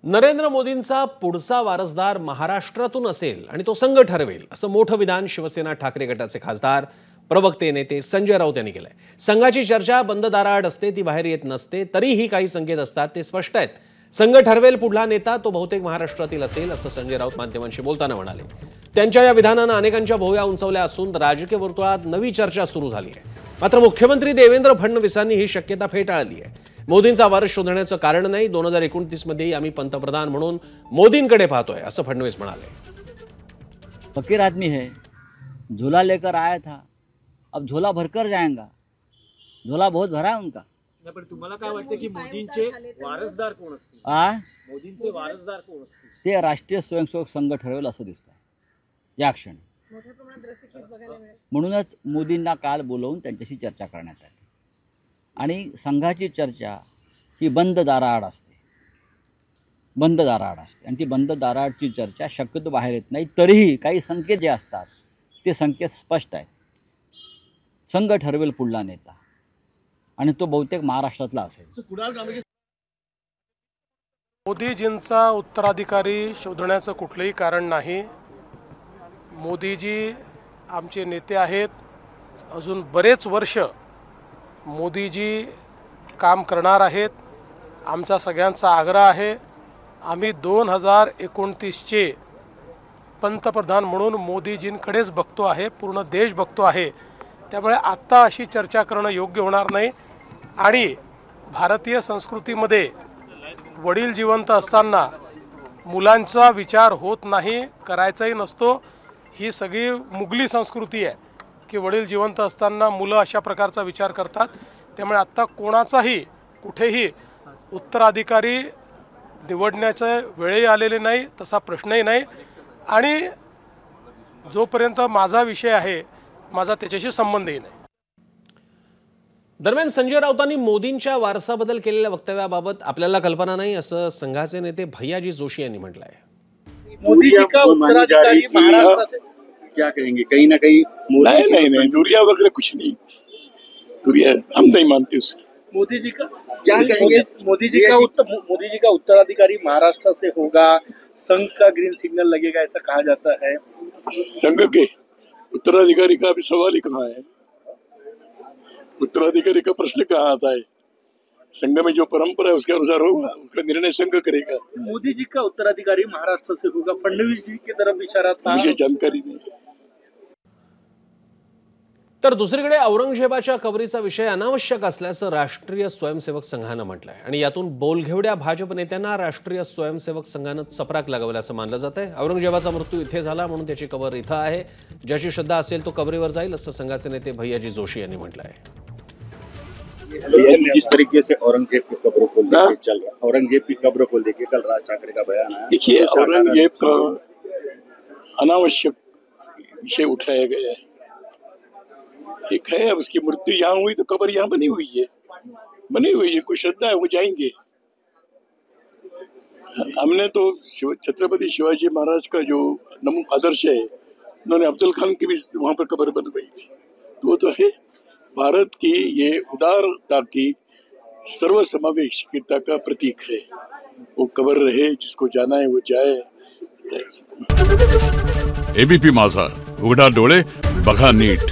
नरेंद्र मोदींचा पुढचा वारसदार महाराष्ट्रातून असेल आणि तो संघ ठरवेल असं मोठं विधान शिवसेना ठाकरे गटाचे खासदार प्रवक्ते नेते संजय राऊत यांनी केलंय। संघाची चर्चा बंद दाराआड असते, ती बाहेर येत नसते, तरीही काही संकेत असतात ते स्पष्ट आहेत। संघ ठरवेल पुढला नेता तो बहुतेक महाराष्ट्रातील असेल असं संजय राऊत माध्यमांशी बोलताना म्हणाले। त्यांच्या या विधानानं अनेकांच्या भोवया उंचावल्या असून राजकीय वर्तुळात नवी चर्चा सुरू झाली आहे। मात्र मुख्यमंत्री देवेंद्र फडणवीसांनी ही शक्यता फेटाळली आहे। मोदींचा वारस शोधण्याचं कारण नाही, 2029 मध्ये आम्ही पंतप्रधान म्हणून मोदींकडे पाहतोय असं फडणवीस म्हणाले। फकीर आदमी है, झोला लेकर आया था, अब झोला भरकर जाएगा। झोला बहुत भरा है उनका। पण तुम्हाला काय वाटतं की मोदींचे वारसदार कोण असतील? मोदींचे वारसदार कोण असतील? ते राष्ट्रीय स्वयंसेवक संघ ठरवेल असं दिसतंय या क्षणी। म्हणूनच मोदींना काल बोलवून त्यांच्याशी चर्चा करण्यात आली आणि संघाची चर्चा ही बंद दाराआड असते आणि ती बंद दाराआडची चर्चा शक्यतो बाहेर येत नाही। तरीही काही संकेत जे असतात ते संकेत स्पष्ट आहेत। संघ ठरवेल पुढला नेता आणि तो बहुतेक महाराष्ट्रातला असेल। मोदीजींचा उत्तराधिकारी शोधण्याचं कुठलंही कारण नाही। मोदीजी आमचे नेते आहेत, अजून बरेच वर्ष मोदीजी काम करणार आहेत। आमचा सगळ्यांचा आग्रह आहे, आम्ही 2029चे पंतप्रधान म्हणून मोदीजींकडेच बघतो आहे, पूर्ण देश बघतो आहे। त्यामुळे आत्ता अशी चर्चा करणं योग्य होणार नाही। आणि भारतीय संस्कृतीमध्ये वडील जिवंत असताना मुलांचा विचार होत नाही, करायचाही नसतो। ही सगळी मुघली संस्कृती आहे की वडील जिवंत असताना मुलं अशा प्रकारचा विचार करतात। त्यामुळे आत्ता कोणाचाही कुठेही उत्तराधिकारी निवडण्याचे वेळही आलेले नाही, तसा प्रश्नही नाही। आणि जोपर्यंत माझा विषय आहे, माझा त्याच्याशी संबंधही नाही। दरम्यान संजय राऊतांनी मोदींच्या वारसाबद्दल केलेल्या वक्तव्याबाबत आपल्याला कल्पना नाही असं संघाचे नेते भैयाजी जोशी यांनी म्हटलं आहे। मोदी जी का उत्तराधिकारी महाराष्ट्र से क्या कहेंगे? कहीं ना कहीं नहीं दूरिया वगैरह कुछ नहीं, दूरिया हम नहीं मानते उसकी। मोदी जी का क्या कहेंगे? मोदी जी का उत्तराधिकारी महाराष्ट्र से होगा, संघ का ग्रीन सिग्नल लगेगा ऐसा कहा जाता है। संघ के उत्तराधिकारी का अभी सवाल ही कहाँ है? उत्तराधिकारी का प्रश्न कहाँ आता है? संघ में जो परंपरा है उसके अनुसार होगा, उसका निर्णय संघ करेगा। मोदी जी का उत्तराधिकारी महाराष्ट्र से होगा, फडणवीस जी की तरफ इशारा था। मुझे जानकारी नहीं। तर दुसरीकडे औरंगजेबाच्या कबरीचा विषय अनावश्यक असल्याचं राष्ट्रीय स्वयंसेवक संघानं म्हटलंय आणि यातून बोलघेवड्या भाजप नेत्यांना राष्ट्रीय स्वयंसेवक संघानं चपराक लगावल्याचं मानलं जातंय। औरंगजेबाचा मृत्यू इथे झाला म्हणून त्याची कबर इथं आहे, ज्याची श्रद्धा असेल तो कबरीवर जाईल असं संघाचे नेते भैयाजी जोशी यांनी म्हटलंय। जिस तरीके से औरंगजेब की कब्र को लेकर चल रहा, औरंगजेब की कब्र को लेकर कल राज ठाकरे का बयान आया। देखिए, औरंगजेब का अनावश्यक विषय उठाया गया है। एक है, उसकी मृत्यु यहाँ हुई तो कब्र यहाँ बनी हुई है, कोई श्रद्धा है वो जाएंगे। हमने तो छत्रपति शिवाजी महाराज का जो आदर्श है, उन्होंने अफजल खान की भी वहां पर कब्र बनवाई थी, तो वो तो है। भारत की ये उदारता की सर्वसमावेशकता का प्रतीक है। वो कब्र रहे, जिसको जाना है वो जाए। एबीपी माझा, उघडा डोळे बघा नीट।